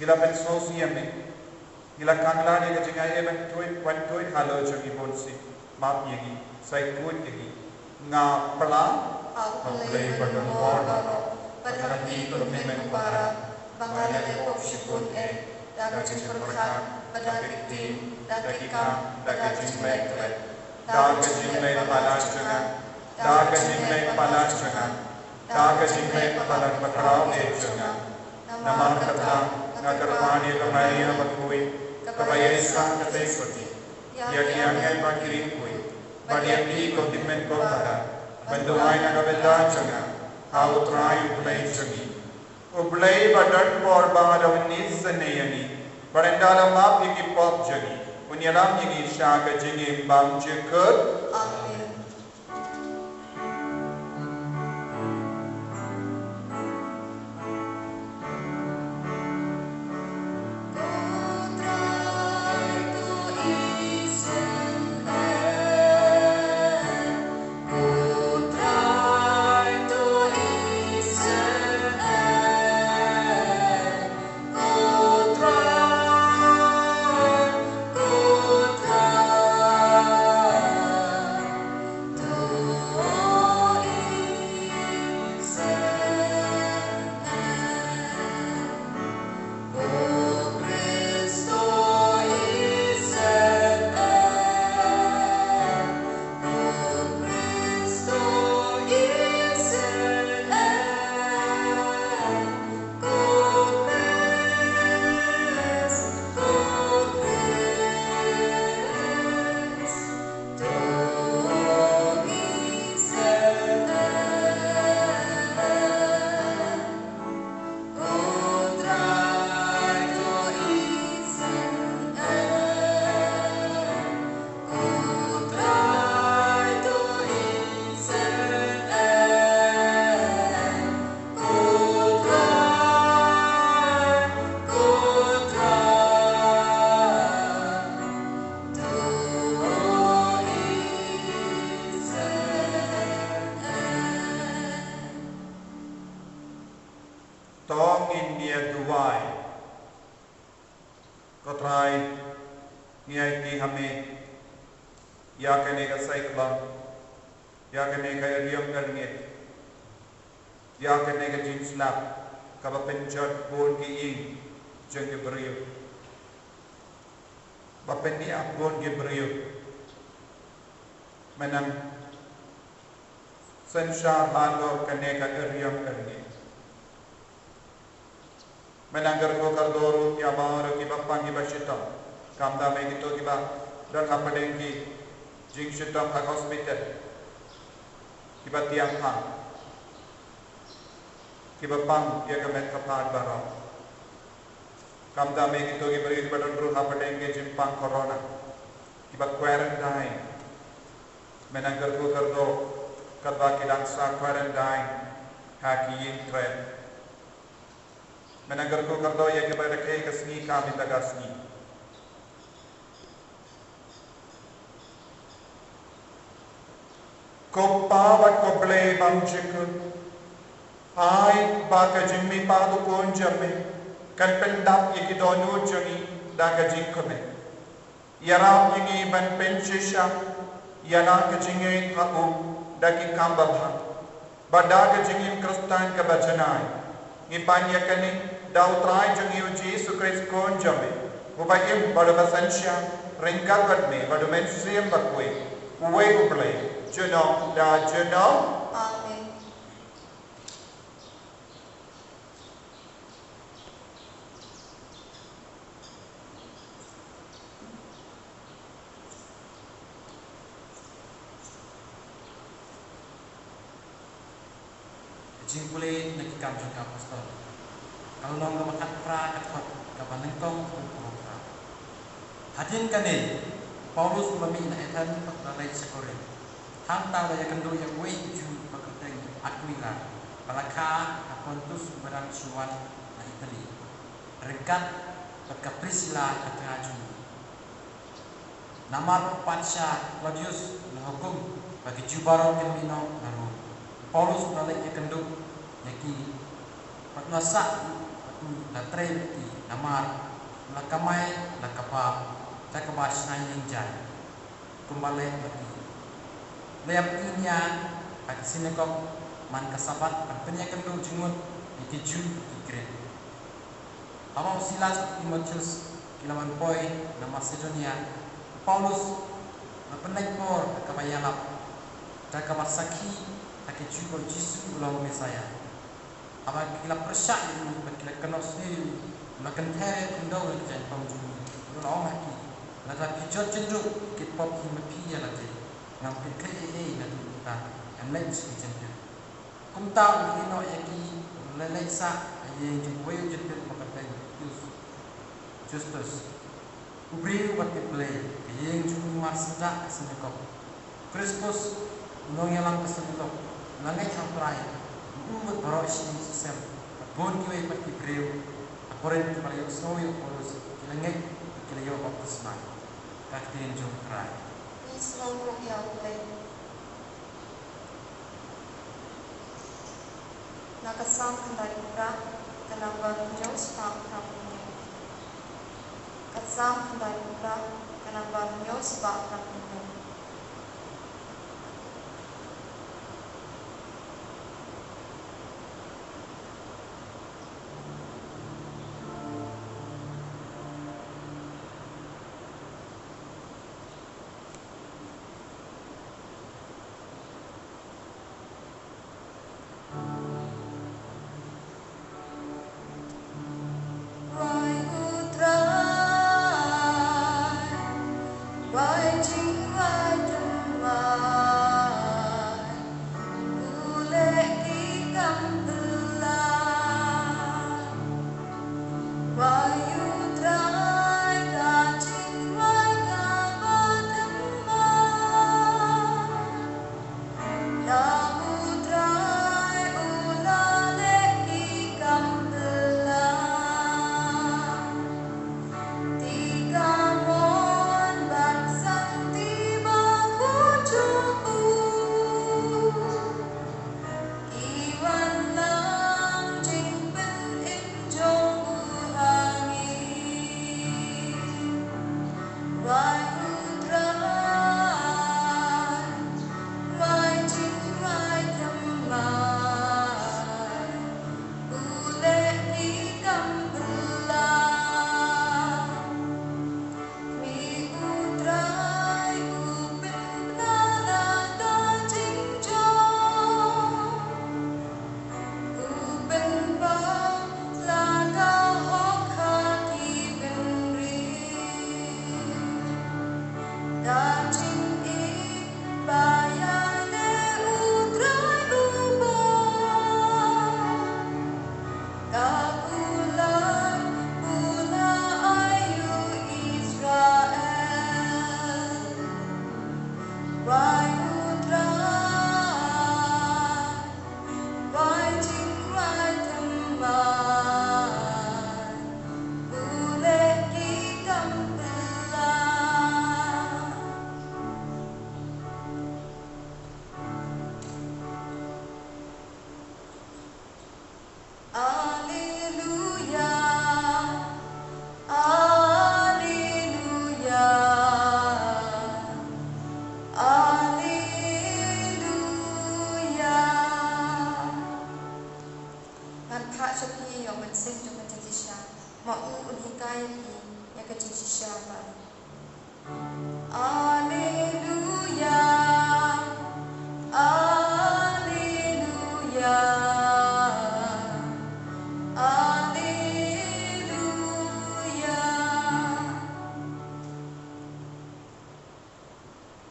gila pensos yame gila kanglani ka jinga eben tuit wan tuit halo jogi bonsi map yegi sai tuit yegi nga pala play pada moro perhati kurmen para bangala lepop shipun daga jimperkat pada dikti dakika daga jimlek daga jimlek palas jangan daga jimlek palas jangan daga jimlek palas bakrau jangan nama kata ngakarmani kamaya bakui kabaya sang kate koti ya kiangai bakiri kui badiati ko dimen ko pada benduai nagabeda jangan au trai play jangi ublay badat por bangalaw ni sanayani barandala map yiki pop jagi unyalam yiki shaga jigi bang jikut amen. Tong India Dubai Kotrai Niai ki hame Ya kene ka saiklam Ya kene ka riyam karnget Ya kene ka jeans lap Kaba penjat bon ki ing Jeng ki beriyo Bapen ni bon ki beriyo Menang Sensyar halo kene ka riyam karnget Menanggar ko kardoro ya baru ki bapang ki bashita kamda me gitu ki ba dan hapadeng ki jing shita ka hospital ki batiang ha ki bapang ya ka met kapad baro kamda me gitu ki bari ki badan ru hapadeng ki jimpang corona ki ba quarantine menanggar ko kardo kadwa ki dansa quarantine ha ki yin trend Menanggar ko kardo ya ke barakay kasni kami tagasni. Ko pawat ko play bangchikun. Ay baka jimmi padu kon jamme. Kan pendap yaki donu jangi daga jinkome. Yarap yaki ban penshisha. Yana ka jingay hau daki kambabha. Badaga jingim kristan ka bajanay. Ngipanya kani daw try jangi Jesus Christ kon jamme ubagim badu basansya ringkat batme badu mensiam bakwe uwe uplay juno da juno amen. Jingkule nakikam juga pastor. Kalau nggak makan pra katot kapan nengkong pra. Hadin kane Paulus mami na etan pakalay sa Korin. Hanta daya kendo yang way ju pakateng Aquila. Palaka apontus barang suwan na Italy. Rekat pagkaprisila at ngajun. Namar pansya Claudius na hukum bagi jubaro Firmino naru. Paulus balik ke kendo yaki patnasa na trade Namar lakamai lakapa takabas na ninjay kumbali lagi. Liap inya kat sinagog man kasabat at penyakan jingut ikiju ikret. Amal Silas Timotheus kilaman poi na Macedonia Paulus na penaikor kabayalap takabasaki takiju ko Jisu ulang Mesaya. Apa kila persyak ini kila kenos ni makan tere kundau dan pangju ulang lagi. Nada pijat cenderung kit pop himapi ya lagi. Ngampin kaya na kita and let's be gentle. Kung tao ino yaki lalesa ay jingwayo gentle makatay Justus. Ubri ubat play kaya yung masda sinakop. Crispus nong yalang kasalito langay ang try. Umut baros ni sistem. Bon kiway pati breu. Akoren kipalayo snowy polos kilangay kilayo baptisma. Kaktin yung try. Slow play. Nakasam kandai pura kanamba nyos pa prapunyo. Kasam kandai pura kanamba nyos pa prapunyo.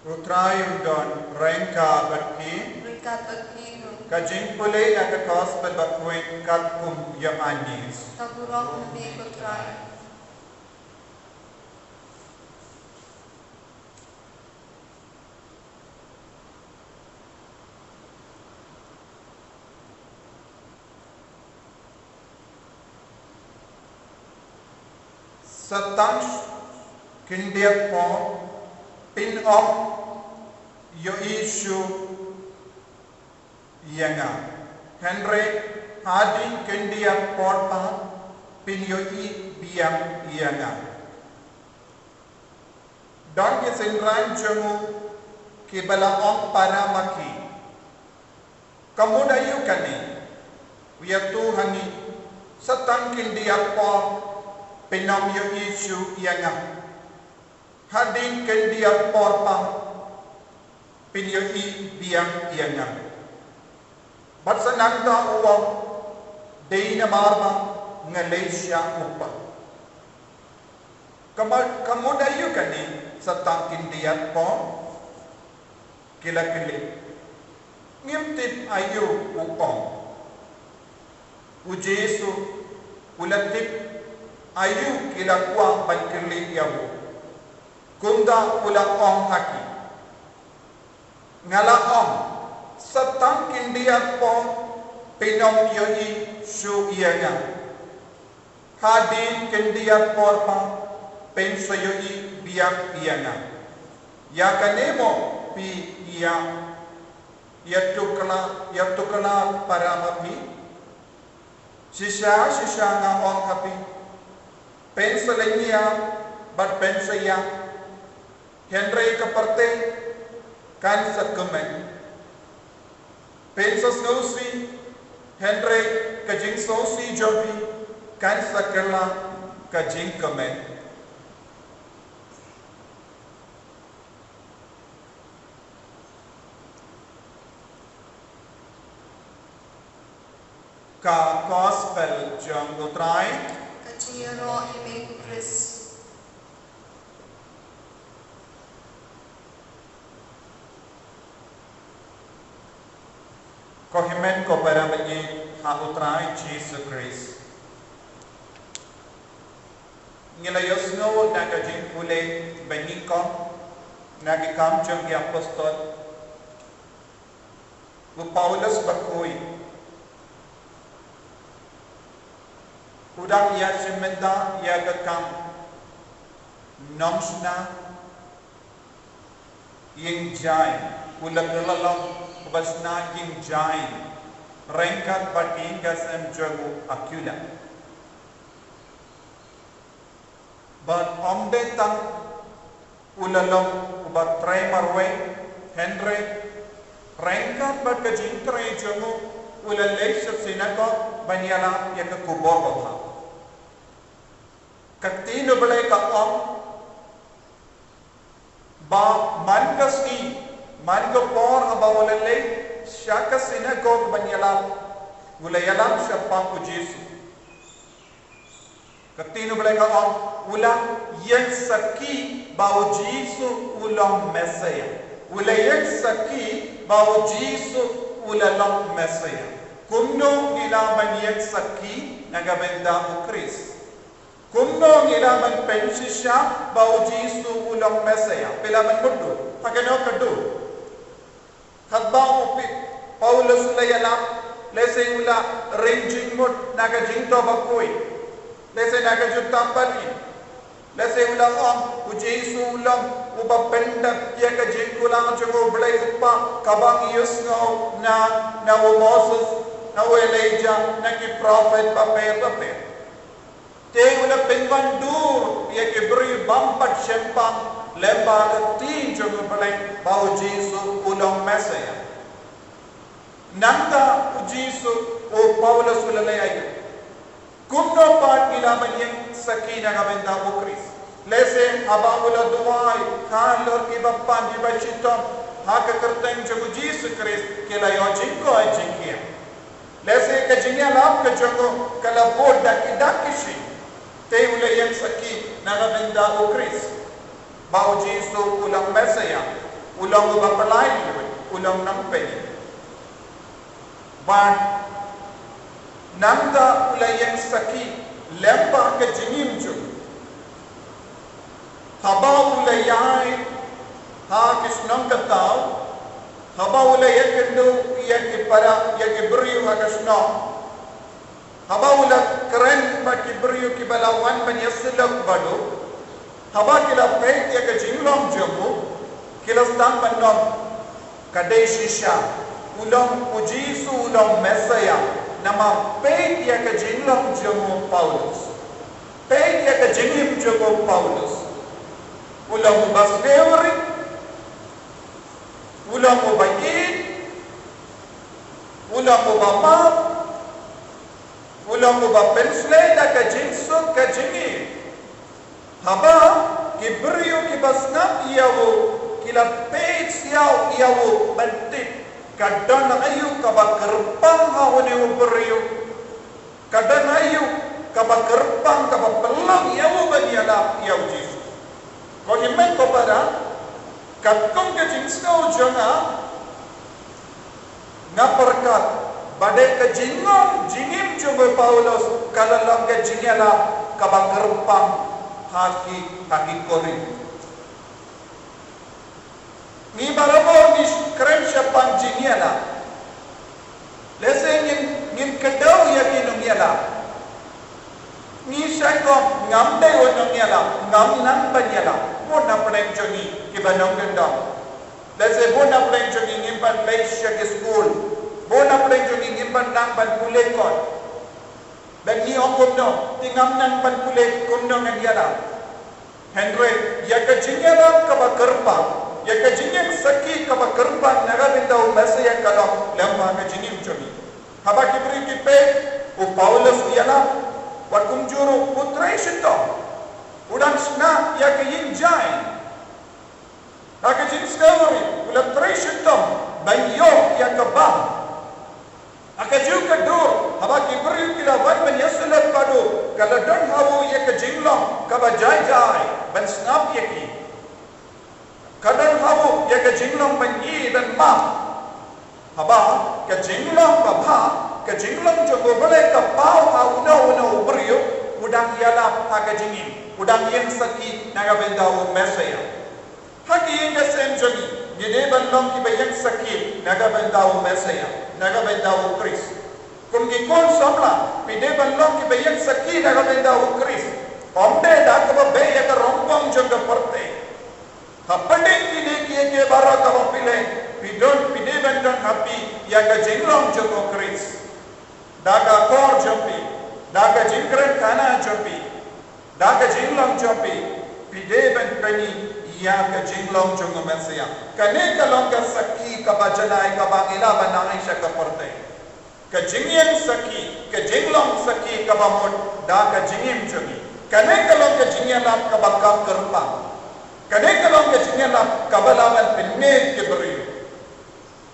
Utrayum don rengka berki kajing pulih yang kekos berbakuin katkum yang anis. Taburok nabi utray. Satansh kindiak po pinom yo isu yanga Henry hadin kindiak porpa pinyoi biang ianga. Don ke senran jamu ke balaong para maki. Kamudayu kani wiya Tuhani satangkin dia po pinam yo Yesu ianga. Hadin ken dia porpa pinyoi biang ianga. Batsanang ta uwang day na marma Malaysia upa. Kamudayu kani sa tangkin diat po kila-kili. Ngimtip ayu upong. Ujesu ulatip ayu kila kuang pagkili yabu. Kunda ulakong haki. Ngalaong sa tangkin diat po pinom yoi su iyaga. Hadin kendiat porpa pensayoi biak iana. Ya kanemo pi ya tukala para mapi. Sisa nga on happy. Pensalenia but pensaya. Henry kaparte kan sa kumen. Pensas ngausi Henry kajing sausi jobi. Kan sakala kajing kamen. Ka gospel jang utrai. Kachiro ime Chris. Kohimen ko para menyi ha utrai Jesus Christ. Ngilayos no nagajing pule beniko nagikam jang ki apostol bu Paulus bakui udang ia semenda ia gakam nomsna ying jai ulagalalong basna ying jai rengkat patinga sem jagu akula. But omde tang ulalong ubat tray marwe Henry rengkat bat kajing tray jamu ulalay sa sinako banyala ya kubor ko ha. Kaktino balay ka om ba man ka por aba ulalay siya ka sinako banyala ulayalam siya pa ko Jesus. Kaktino balay ka om ulang yang saki bau Jisu ulang Mesaya. Ulang yang saki bau Jisu ulang Mesaya. Kumno ilaman yang saki nagabenda o Chris. Kumno ilaman pensisya bau Jisu ulang Mesaya. Pilaman mundo. Pagano kado. Kadbao upi Paulus ulayalam lese ula ranging mod nagajinto bakoy. Lese nagajutampani. Lese ulang om ujesu ulang ubapenda ya kajikulang jago blay upa kabang yusno na Moses na Elijah na ki prophet paper. Te ulang pengandur ya ki beri bampat syempang lemba tin jago blay bau Jesu ulang Mesaya. Nanda ujesu o Paulus ulalay kumno part ilaman yang sakina ngabenda o Chris. Lese abangula duwai kan lor ki bappan di bachitom haka kerteng jago Jesus Christ kelayo jingko jingkia. Lese ka jingya lap ka jago kala bod dakishi te ula yang saki ngabenda o Chris. Bau Jesus ulang Mesaya ulang bapalai ulang nampeni. Ban nanda ulayang saki lempa ke jingimju haba ulayay ha kisnong kataw haba ulayang kendo iya kipara iya kibriyo ha kisnong haba ulang keren ba kibriyo kibalawan banyasilak balo haba kila pek iya ke jinglong jamu kila stang bandong kadai shisha ulang ujisu ulang Mesaya nama peit ya ke jinglong jongo Paulus. Peit ya ke jingim jongo Paulus. Ulang bas deuri, ulang bayin, ulang bapa, ulang pensle da ke jingsuk ke jingi. Haba kibriyo kibasnap iyawo kila peit siyaw iyawo bantit. Kadang ayu kaba kerpang hawani uberiu, kadang ayu kaba kerpang kaba pelang yawu baniala yawu Yesus. Kau iman kau pada katkong ke jingsau jonga ngaperkat badai ke jingim jonga Paulus kalalang ke jingala kaba kerpang haki kori. Ni barabo ni krem syapang jingiala. Lese ngin kedau ya kinung yala. Ni syaikom ngamde onong yala, ngam banyala. Bona pren jongi kibanong gendang. Lese bona pren jongi ngimpan leisha ke school. Bona pren jongi ngimpan nang ban pulekon. Dan ni ongkom no, tingam nang ban pulek kumno ngandiala. Henry ya ke jingiala kaba kerpang. Ya kajingim saki kaba kerban naga bindau masaya kalau lamba kajingim jomi. Haba kibri kipe u Paulus yala wat kumjuru putrai shito. Udang sna ya kayin jai. Haka jing skawari ulam trai shito banyo ya kabah. Haka ju kadur haba kibri kila wan man yasulap kadu kalau don hawu ya kajinglong kaba jai ban snap yaki. Kadang hawu ya ke jinglong banyi dan ma. Haba ke jinglong babha ke jinglong jogo boleh ke pau una uberiu udang yala ha ke jingin udang yang saki naga bendau mesaya. Haki yang ke sem jogi gede bandong ki bayang saki naga bendau mesaya naga bendau Kris. Kum ki kon samla pide bandong ki bayang saki naga bendau Kris. Omde dak be ya ke rompong jogo perte. Hapadeng kini ke bara kau pilih, pide bendon happy, ya ke jinglong joko Kris, daga kor jompi, daga jingkren kana jompi, daga jinglong jompi, pide bendoni, ya ke jinglong joko Mesia. Kane kalong ke saki kabajanai kabangila banai syaka porte, ke jingiem saki, ke jinglong saki kabamut, daga jingim jogi. Kane kalong ke jingielam kabakam kerpang. Kadang kalau kita nak kabalaman pening keberi,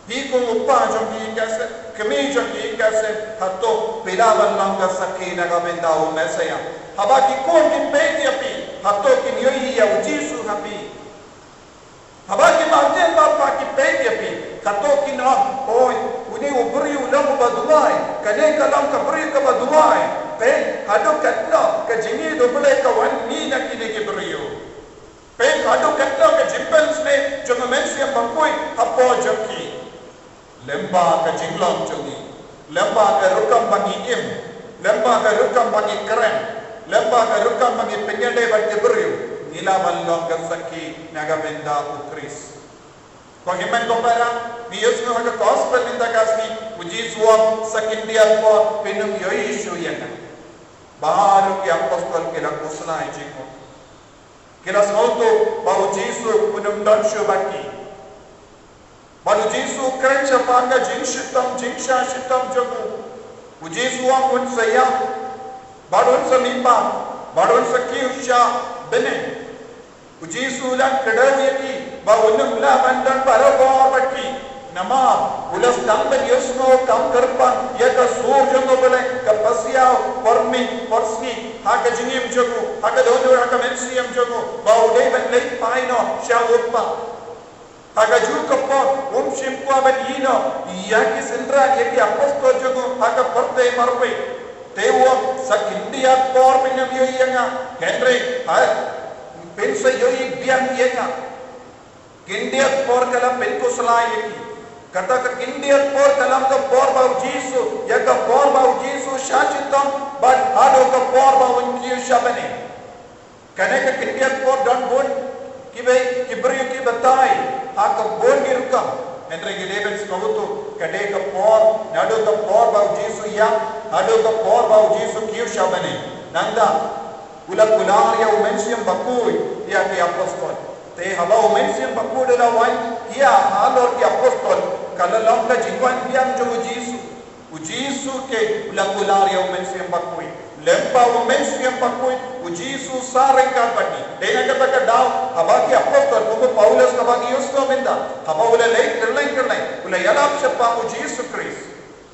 hikung upah jombi kase, kami jombi kase, hato pelawan langkah sakit naga bendau mesaya. Haba kikon kimpeti api, hato kinyoi ya ujisu hapi. Haba kimanten bapa kimpeti api, hato kinam, oi, uni uberi ulang ubadumai, kadang kalau kaberi kabadumai, pen hado katno kajini dobele kawan ni nak kini keberiu. Pen hado katno ke jimpens ne jonga mensia bangkoi hapo joki lemba ke jinglong jongi lemba ke rukam bagi im lemba ke rukam bagi keren lemba ke rukam bagi penyede bagi beriu nila malong ke saki naga benda ukris ko himen ko para ni yusno ha gospel ninda kasni uji suam sakin dia ko penum yoi shuyana baharu ki apostol ke la kusna ijiko kila sautu bau Yesu punum dan syubaki baru Yesu keren syapanga jingshitam jingsha shitam jagu Yesu amun sayang baru selipa baru sakiusha bene Yesu lan kedawiyaki bau numla bandan paragor baki nama ulas tamben yusno kam kerpan yaka surjango bele kapasiau pormi porsi haka jingim jogu haka dodo haka mensiam jogu bau dei ben lei paino shawuppa haka jukappo shimpa ben yino yaki sendra yaki apostol jogu haka porte marpe tewo sakindia por pinam yoyanga henry ha pensa yoy biang yenga kindia por kala penko salai kata ke India por dalam ke por bau Yesu ya ke por bau Yesu syacitam ban ado ke por bau kiu syabani kane ke India por dan bon kibai kibri ki batai ha ke bon girka Henry Davids Kavutu, Kadeka Por, Nadu the Por Bau Jesu Ya, Nadu the Por Bau Jesu Kiu Shabane, Nanda, Ula Kularia Umensium Bakui, Ya the Apostle. Te Haba Umensium Baku de la Wine, Ya, Halor the Apostle, Kalalonga Jingwan Biam Jo Jesu, Ujisu ke Ula Kularia Umensium Bakui, Lempa Umensium Bakui, Ujisu Sarenga Bani, Dena Kataka Down, Habaki Apostle, Pugu Paulus Kabaki Yusto Minda, Habaula Lake, Ula Yalap Shapa, Ujisu Chris,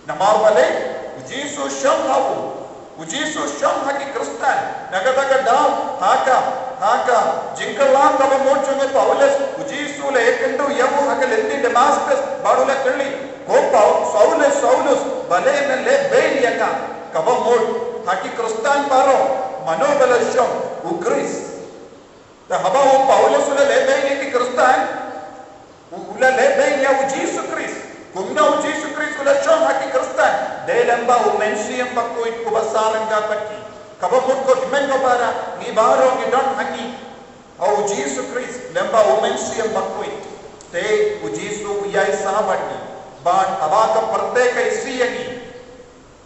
Namarva Lake, Ujisu Sham Habu, Ujisu Sham Haki Kristan, Nagataka Down, Haka, Jinkalam Kaba Mochunga Paulus, Ujisu Lekendo Yamu Hakalendi Damascus, Badula Kili, Gopa, Saulus, Bale Le Beliaka, Kaba Mot, Haki Kristan Baro. Manobala Sham, Ukris. The Haba Paulus Ula Lebay ki Kristan, Ula Lebay ya Ujisu Chris, Kumna Ujisu Chris Ula Sham Haki Kristan, De Lamba Umensium Bakuit Kubasaran Gapaki, Kabamut ko Himengo Para, Nibaro Gidon Haki, Ujisu Chris, Lamba Umensium Bakuit, Te Ujisu Uyai Sabati, But Abaka Parteka Isiani.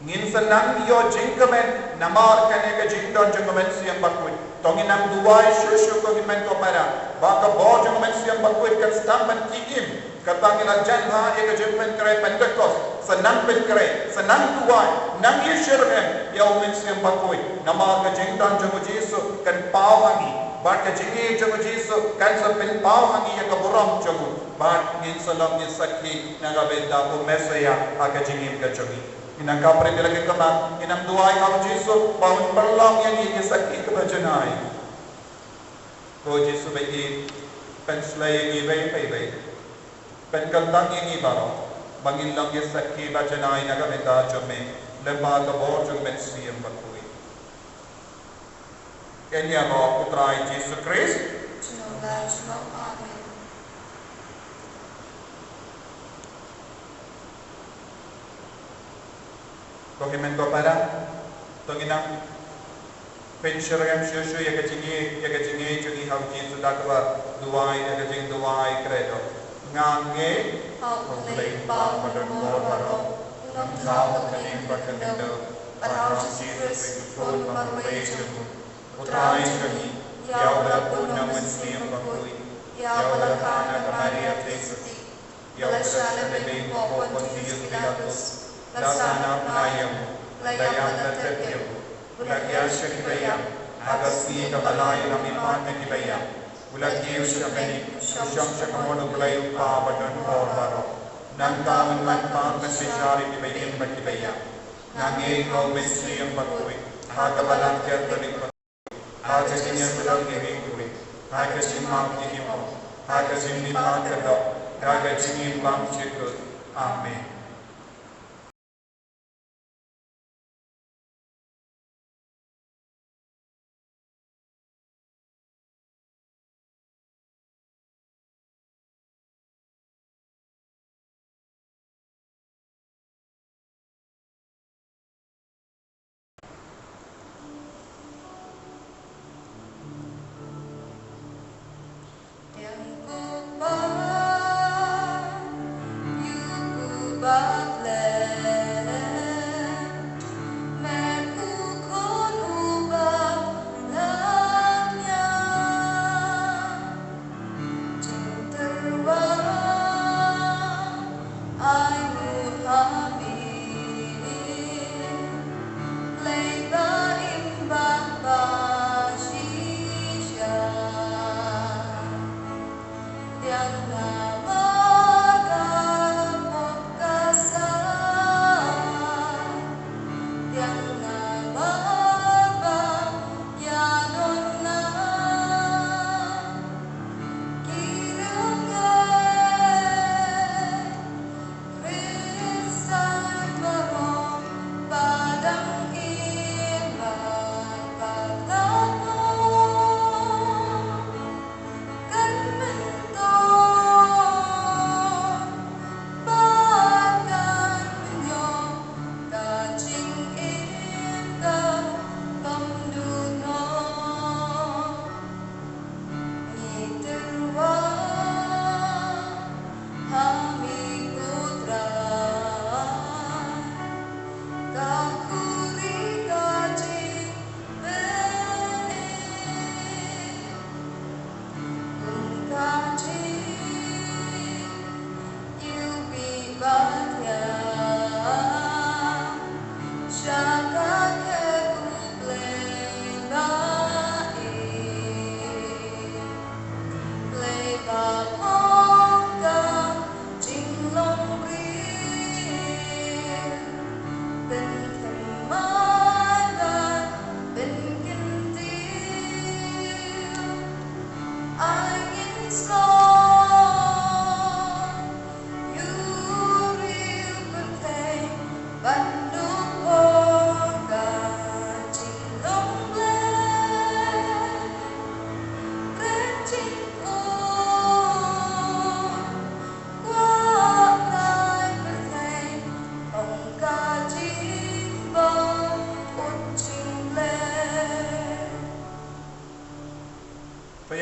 Ninsalang yo jingkamen namar kane ka jingdon jingkamen siyang bakwit tonginang duway shushu ko himen ko para baka bo jingkamen siyang bakwit kan stampan kikim katangin agjan ha eka jingkamen kare Pentecost sanang pen kare sanang duway nang yishirhem ya umen siyang bakwit namar ka jingdon jingu Jesu kan pawangi bat ka jingi jingu Jesu kan sa pen pawangi ya ka buram jingu bat ninsalang nisaki nagabenda ko mesaya aka jingim ka jingi Inang kapre nila kama inang duay ang Jesu bahun perlang yang ini sakit kebajanai. Ko Jesu bagi penslay yang ibai penkantang yang ibaro bangin lang yang sakit bajanai naga benda jome lemah kabor jom mensiyam bakui. Kenya mo putrai Jesu Christ. Amen. Kohimen ko para tonginang pensyarayam shushu ya kajingi chungi hauji sudakwa duai ya kajing duai credo ngange Hauklay pa madamor haro unang tao kaning bakando parang Jesus kung marway jamu utray kami yawala po naman siyang bakui yawala ka na Maria Tesuti yawala siya na may po Pontius Pilatus Lasana Pnayam, Layam Natetyam, Ulagya Shakibaya, Agasti Kabalay Namiman Nakibaya, Ulagya Shakani, Sham Shakamono Blay Pabadan Horbaro, Nantaman Manpam Nasijari Kibayim Bakibaya, Nangi Kau Mesriyam Bakui, Hakabalang Kertalik Bakui, Hakajinya Sulang Givingui, Hakajimam Gihimo, Hakajim Nipakado, Hakajim Bam Chikut. Amen.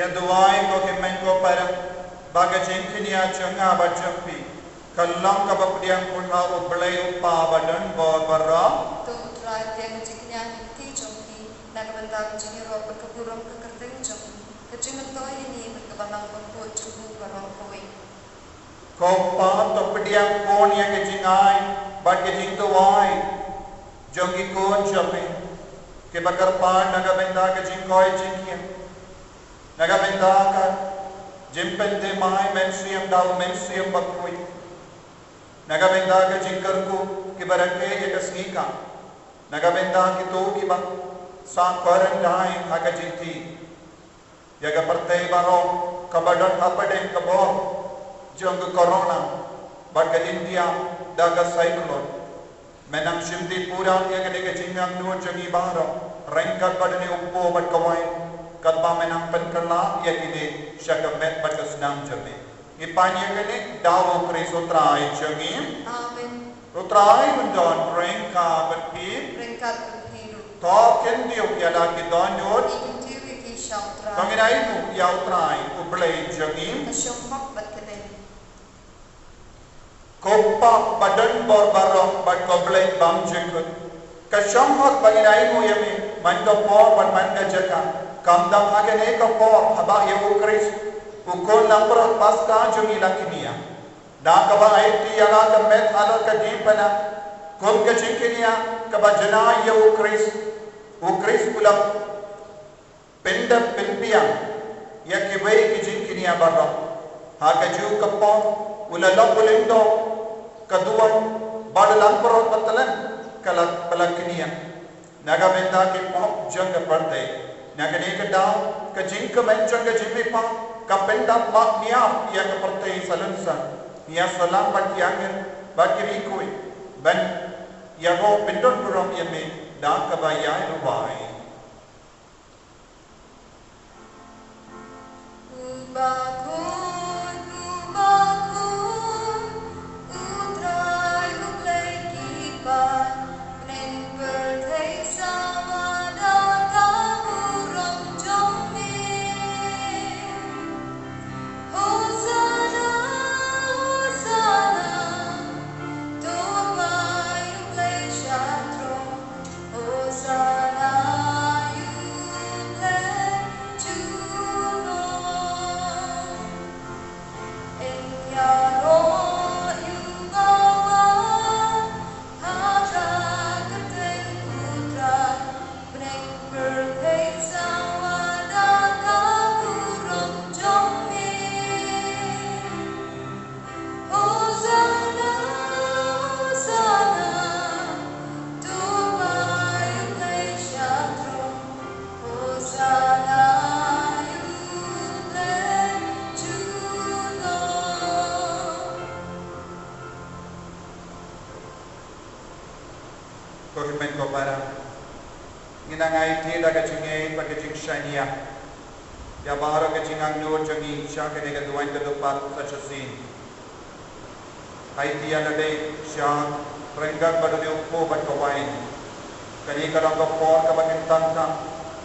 Ya duai ko ke men ko para baga jingkinia changa ba champi kallang ka ba priang punha o blai upa badan bo barra tu trai tiang jiknya ti chongki nak bentang jini ro berkeburung kekerteng chongki kecing toy ini berkebangang pun cubu barong koi ko pa to priang kon ya ke jingai ba ke jing to wai jongi kon champi ke bakar pa naga benda ke jing koi jingkian naga benda ka jimpen de mai mensiam dau mensiam bakui naga benda ka jingkar ko ke barake ya kasnika naga benda ki to ki ba sa quarantine aga jinti ya ga partei baro kabadan apade kabo jong corona baga India daga cyclone menang shimdi pura ya ga de jingang no jangi baro rengkat badane uppo bat kawai kadba menang penkala ya kini syakamet batas nam jame ipanya kene dawo krisotrai jangi amen utrai mendon rengka batpi rengkat berhidu to kendio yala ki donjot ikintiri ki shautra banginai mu ya utrai ublai jangi kasyompak bat kene koppa badan bor barong bat koblai bam jekut kasyompak banginai mu yame mando por ban manda jaka kamdam agane ka por haba ye ukris ukol nampro paska jungi lakinia da kaba aiti yala ka met ala ka dipana kom ka chikinia kaba jana ye ukris pula penda penpia ya kibai ki jinkinia barra ha ka ju ka por ulala pulindo kaduan badalam pro patalan kala palakinia naga benda ki pop jang pardai nagane ka daw ka jing ka menchang ka jimmi pa ka penda mak niya ya ka partai salansa niya salam bat yangen bakiri koi ban ya go pendon burong yeme da ka ba ya rubai Bakun utrai ublai kipan nen berthei sama data burung jombi Hosanna Hosanna tuai ublai shatro Hosanna ublai juno kohimen ko para nginangai ti daga chingai pakai ching shania ya baharo ke chingang no changi sha ke daga duain ke dopat sachasin ai ti ana de sha renggang badane uppo bat kawain kani karang ko por ka bakin tanta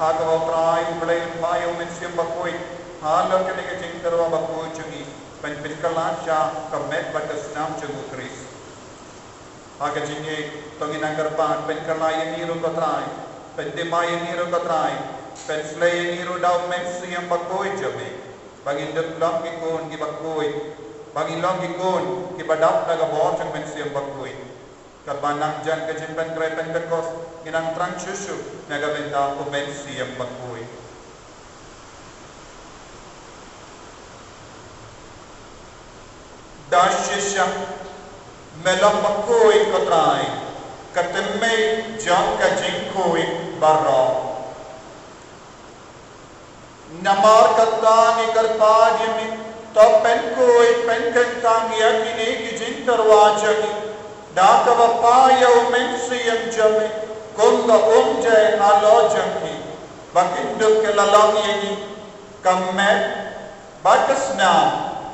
ha ka utrai ublai payo mensiam bakoi halon ke daga ching karwa bakoi changi pen pilkala sha ka met batas nam changu kris Aga jinge tongi nanggarpan pen kalai niru katrai pen demai niru katrai pen slay niru dau mensi yang bakoi jame bangin dep long ikon ki bakoi bangin long ikon ki badap daga bor jang mensi yang bakoi karbanang jan ke jimpen krai pen kos ginang trang chusu naga benta ko mensi yang bakoi dashisha melam bakoi katrai katemme jang ka jinkoi barra namar katani karpadi mi to pen koi pen kantang yakini ki jintarwa jagi dakava payo mensi yang jame konga omje alo jangi bakinduk ke lalang yani kammet batasna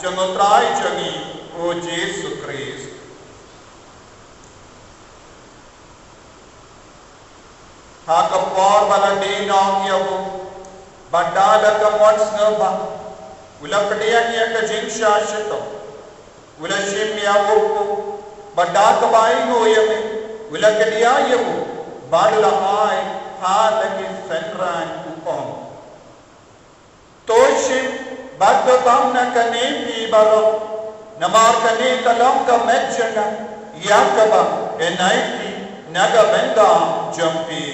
jangotrai jagi o Jesus Christ Hakapor bala dinong yabu badala ka mots nova ula kadiang ya ka jing shashito ula shim ya wupu badaka bai ngo yame ula kadia yawu badala hai ha lagi senran upom toshim badda bamna kane pi baro namar kane kalam ka mejjana yakaba enaifi naga benda jampi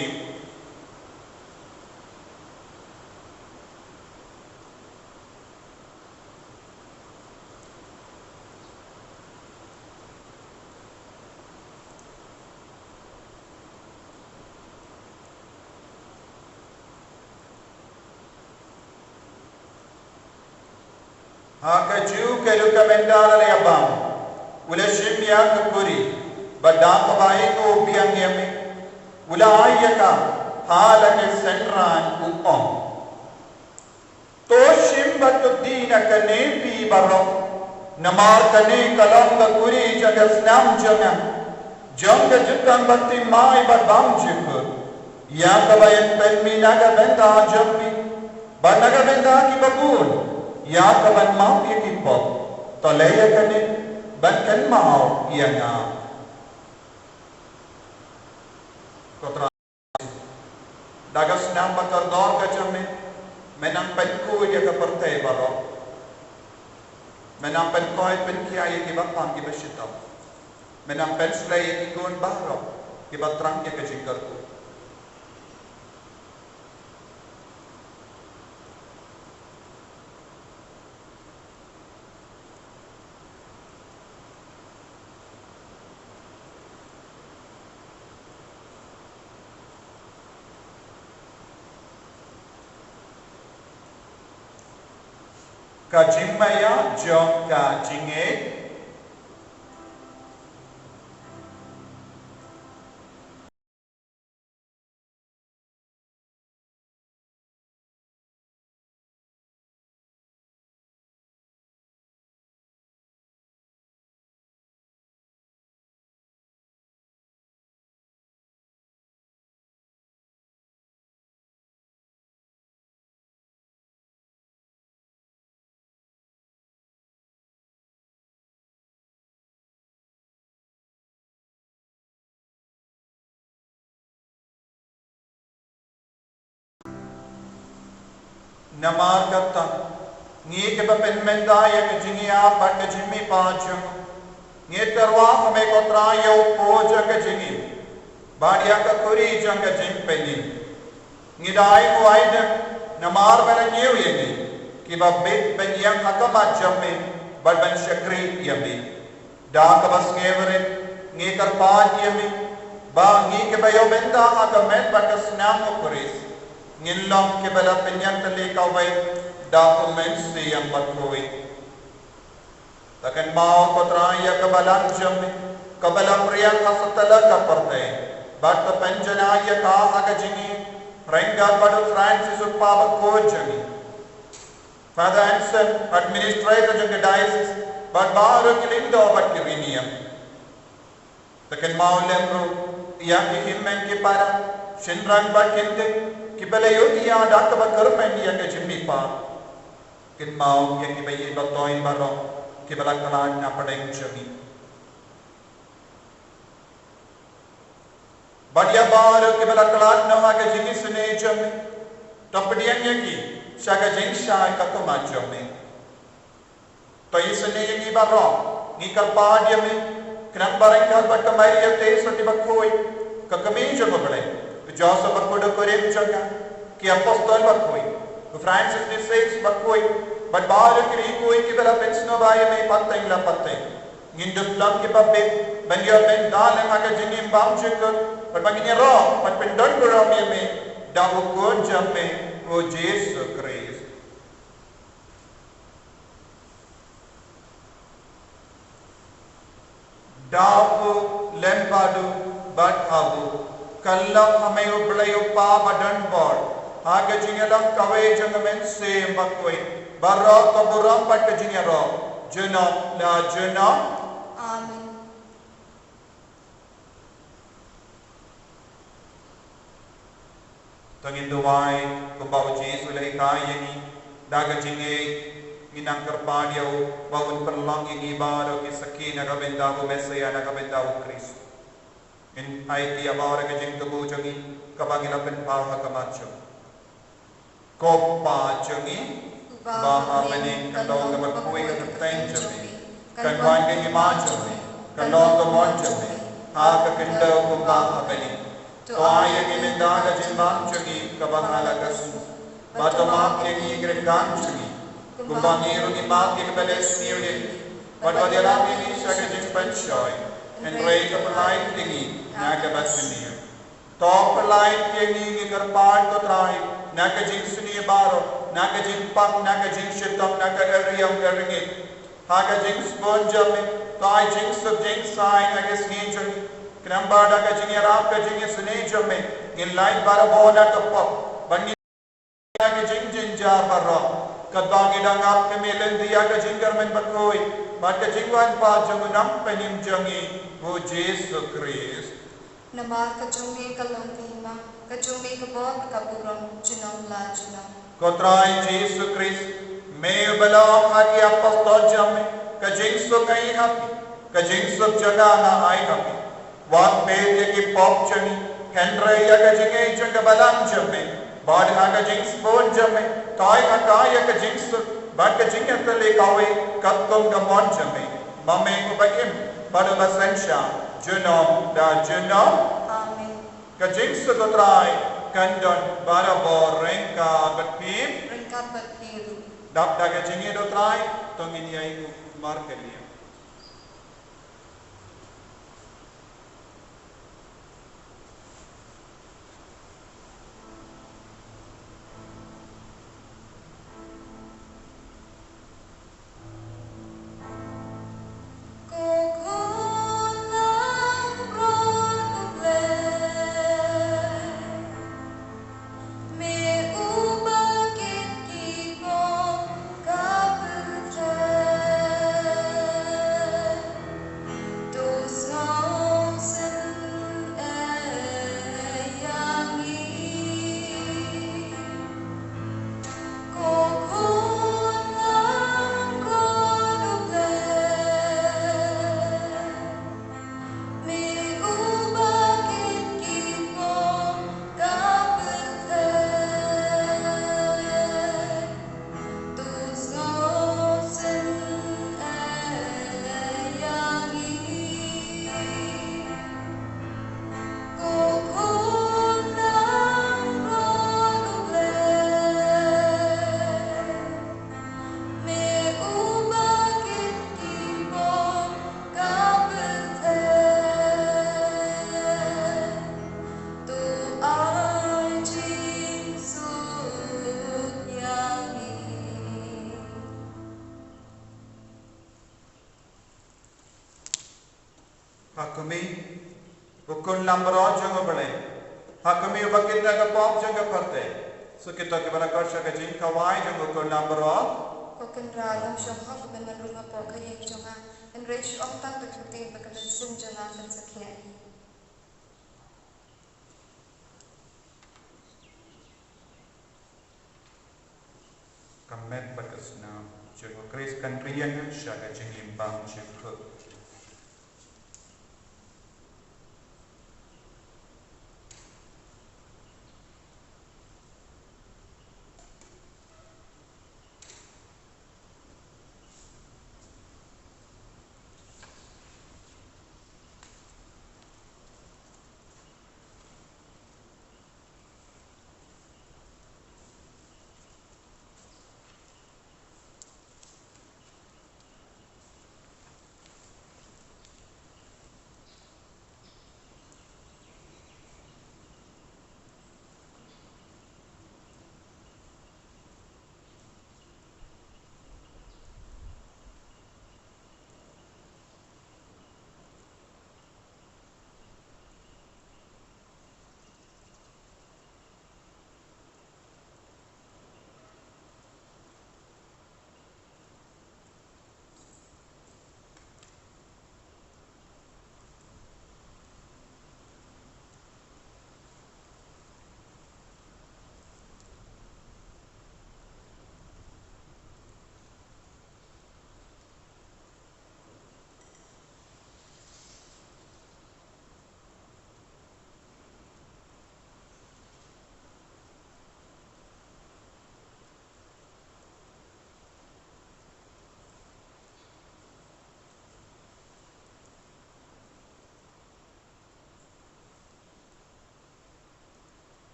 haka ju keluka mendala le abam ula shimya kuri badaka bai ko biang yame ula ayaka halake senran upom to shimbat dina kane pi baro namar kane kalam ka kuri jagas nam janga janga jutan batti mai badam jip ya kabayan penmi naga benda jampi banaga benda ki babun ya kaban mau ya ki pop to leya kane ban kan mau ya nga kotra dagas nam bakar dor ka jamme menang pen ku ya ka parte baro menang pen koi pen kia ya ki bapam ki bashita menang pen slay ya ki gon baro ki batrang ya ka jingkar ku ka jimmaya jong ka jinge namar katta ngi ke pen menda ya ke jingia pat ke jimmi paachum ngi terwa hame kotra yo poja ke jingi badia ka kuri jang ke jing peni ngi dai ko aide namar bana ngiu yeni ki babbe ben yang hakama jamme bal ban shakri yami da ka bas ngevere ngi kar paat yami ba ngi ke bayo menda ha men pat snam ko kuris ngilong ke bala penyan tali kawai dokumen si yang batkoi takan mau kotra ya kabalan jamme kabalan priya khasatala ka parte bat penjana ya ka aga jingi renga badu francis upaba ko jami father Anson administrator of the diocese but baru kilindo bat kiriniam takan mau lemru ya ki himmen ki para shinran bat kinde kibala yodia dakaba karpen ya ke jimmi pa kin mau ya ki bayi batoin baro kibala kalan na padeng jami badia bar kibala kalan na ma ke jingi sune jami topdian ya ki shaga jing sha ka ko ma jami to isune ya ki baro ni kalpa dia me kran barang ka bat mai ya te soti bakoi ka kami jo bale Joseph bakkoda korem chaka ki apostol bakkoi Francis the Sixth bakkoi but baal kri koi ki bala pensno baye me patteng la patteng nginduk lam ki babbe ban yo ben dal ma ka jinim bam chek but bagini ro but pendon ko ro me da ko jamme o Jesus Christ dapu lempadu bat abu kallam hame ublayo pa badan bor haga jingalam kawe jangamen se bakoi barra kaburam pat jingero jena la jena amen Tangin duway ko bau Jesu lay kaya ni daga jinge minang karpadiaw bawon perlang ing ibaro kisaki nagabenda ko Mesaya nagabenda ko Kristo. In ay tiabara ka jing tubo jangi kabaginapen paha kamacho. Ko pa jangi baha bening kandong kapagpuwi ka kapten jangi. Kanwan ka imajo kandong kamon jangi. Ha kakindaw ko baha bening. To ay ang imendaga jimbang jangi kabangalagas. Bato maak yang igrekan jangi. Kumbangiro ni maak yang beles niulit. Padwadirapi ni siya ka jingpan syoy. En rey kapalay tingi nagabat senior. Top palay tingi karpad ko try nagajing senior baro nagajing pang nagajing shitong nagariyang garingit. Hagajing sponjame tay jing subjing sign nagas ninjang knamba nagajing yarap kajing sunejame in light barabona tapop bangin nagajing jinja baro kadbangi dangap kemilen dia kajing garmen bakoy maka jingwan pa jangunam penim jangi वो जेसु क्रिस्ट नमार कचुंगी कलंतीमा कचुंगी कबोत कबूरम चुनम ला चुनम कोत्राई जेसु क्रिस्ट मैं बला हरी अपस्तोल जमे कजिंसु कहीं हपी कजिंसु जगह ना आई हपी वाक पेट की पॉप चनी हेनरे या कजिंगे जंग बलाम जमे बाद हा कजिंस बोन जमे ताई हका या कजिंसु बाद कजिंगे तले कावे कत्तों गमोन जमे ममे को बगिम pada basensya jenom dan jenom amin kajing sekotrai kandon pada borengka betpim dap da kajing itu trai tongin yai markelia Hakumi ukun lambro jango bale hakumi bakit na kapop jango parte so kita ke bala karsha ka jing kawai jango ukun lambro kokun ralam shomha ben runga pokha yek jonga en reach of tan bekati bakalat sim jana kan sakhe kamet bakasna jango kris kantriyan shaga jing limbang chikho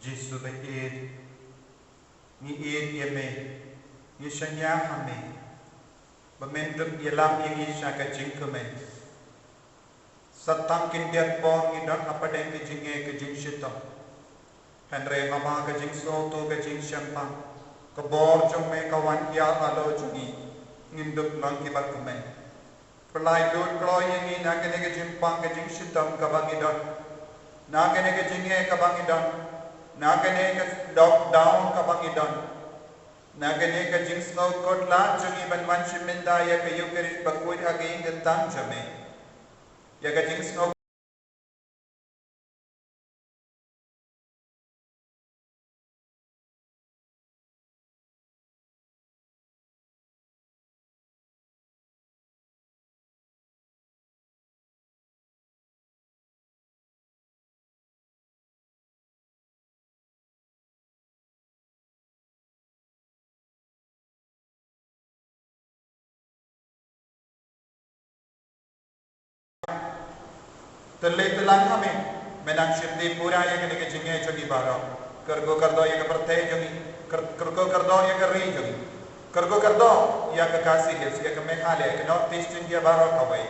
Jesu be ed ni ed yeme ni shanya hame bamendum yelam yengi shaka jinkame satang kindiat bon ni dan apadeng ke jinge ke jingshitam henre mama ke jingso to ke jingshampang ke bor jong me kawan ya alo jungi nginduk lang ki bakme pelai dut kloy yengi nagene ke jimpang ke jingshitam ka bangidan nagene ke jinge ka bangidan nagane ke dog down ka bangidan nagane ke jingsno kot la jungi ban man shiminda ya ke yukerit bakuit haging gentang jame ya ke jingsno terlebih telang kami menang shimdi pura ya ke jinge jogi baro kergo kardo ya ke perteh jogi kergo kardo ya ke ri jogi kergo kardo ya ke kasih ya ke mekhale ke not tistin dia baro kawai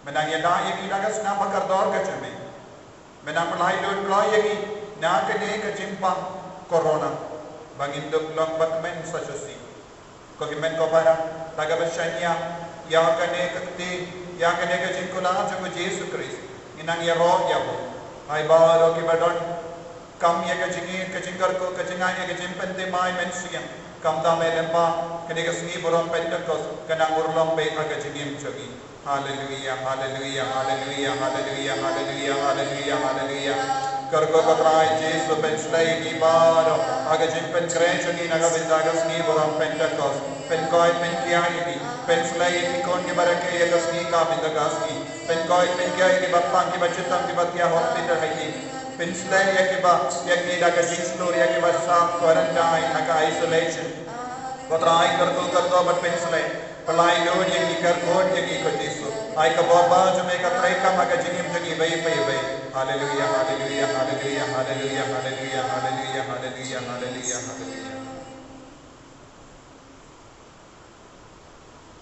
menang ya da ya kita kas na pakardor ke jeme menang pelai dot kloy ya ki na ke ne ke jimpang corona bangin dok long batmen sajosi ko gimen ko para taga bashanya ya ke ne ke yang kene ke jinkuna joko Yesus Kristus inang ya roh ya bo ai ba ro ki badon kam ya ke jingi ke jingkar ko ke jinganya ke jimpen de mai mensiam kam da me lempa kene ke sni borom pentekos kana urlom be aga jingim jogi haleluya haleluya haleluya haleluya haleluya haleluya haleluya kargo katrai Yesus penslai ki baro aga jimpen krejogi naga bindaga sni borom pentekos penkoi penkiai ni penslai ni kon ke barake ya kasni ka bindagasni penkoi penkiai ni bapang ki bachitam ki batia hospital hai penslai ya ki ba ya ki daga jing story ya ki ba sa quarantine aka isolation kotrai karto but penslai pelai lo ye ki kar god ye ki ko Yesu ai ka baba jo me ka trai ka maga jingim jogi bai haleluya haleluya haleluya haleluya haleluya haleluya haleluya haleluya haleluya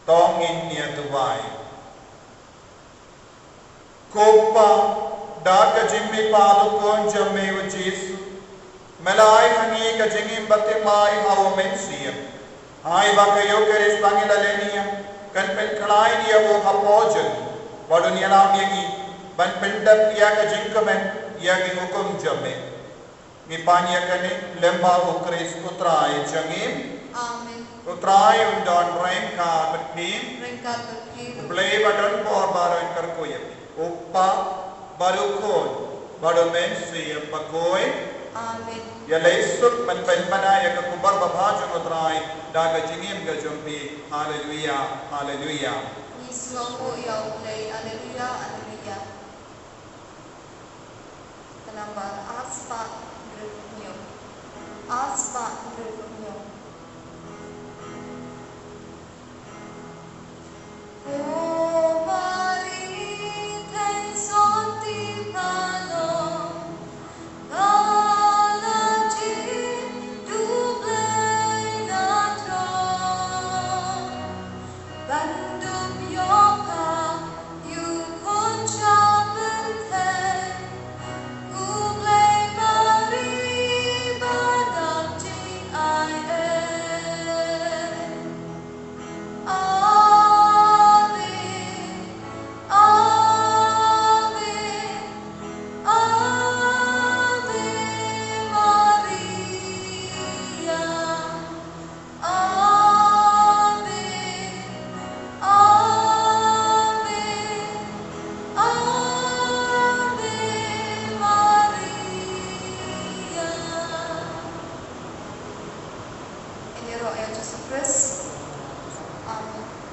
tongin nia tuwai kopa daga jimmi padu kon jamme u Jesu melai hangi ka jingim batte mai hawo mensia ai ba ka yo keris bangi dalenia kan pen khlai dia wo hapojen wadu ni alam yegi ban pendap ya ka jingkamen ya ki hukum jamme mi panya kane lemba u Kris utrai jangim amen utrai undon rengka berkim play button por baro inkar koye uppa barukon baro mensi pakoi amen ya leisuk man penpana ya kubar babhajung utrai daga jingim ga jumbi haleluya haleluya Yesu ya play haleluya haleluya kenapa aspa berunyo Oh Maria, ten sonti palo, galati duble natro, bandum yoka, you concha bente, uble Maria, badati I Amen.